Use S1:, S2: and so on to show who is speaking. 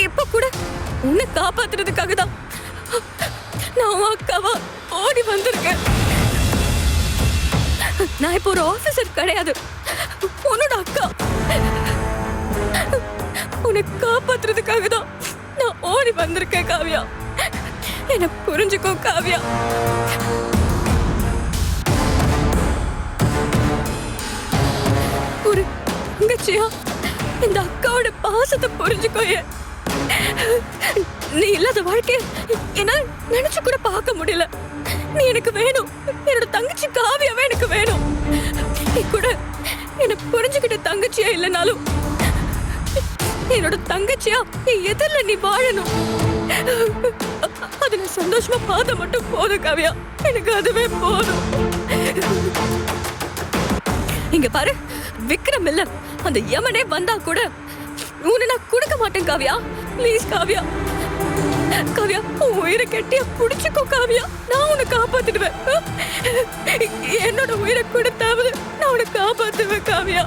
S1: இப்ப கூட உன்னை காப்பாத்துறதுக்காக தான் நான் உன் அக்காவா ஓடி வந்திருக்கேன். நான் இப்போ ஒரு ஆபீசர் கிடையாது, உன்னோட அக்கா. உன்னை காப்பாத்துறதுக்காக தான் நான் ஓடி வந்திருக்கேன் காவியா. என்ன புரிஞ்சுக்கோ காவியா. ஒரு தங்கச்சியா இந்த அக்காவோட பாசத்தை புரிஞ்சுக்கோ. நீ இல்லாத வாழ்க்கைய என்னால நினைச்சு கூட பார்க்க முடியல. நீ எனக்கு வேணும், என்னோட தங்கச்சி காவியாவே எனக்கு வேணும். நீ கூட என்ன புரிஞ்சுக்கிட்ட தங்கச்சியா இல்லைனாலும் என்னோட தங்கச்சியா என் எதிரில நீ வாழணும். அது நான் சந்தோஷமா பார்த்த மட்டும் போதும் காவியா, எனக்கு அதுவே போதும். இங்க பாரு, விக்ரம் இல்ல அந்த யமனே வந்தா கூட உன்னை நான் கொடுக்க மாட்டேன் காவியா. ப்ளீஸ் காவியா, காவியா உன் உயிரை கட்டியா புடிச்சுக்கோ காவியா. நான் உன்னை காப்பாத்திடுவேன். என்னோட உயிரை கொடுத்தாவது நான் உன்னை காப்பாத்துவேன் காவியா.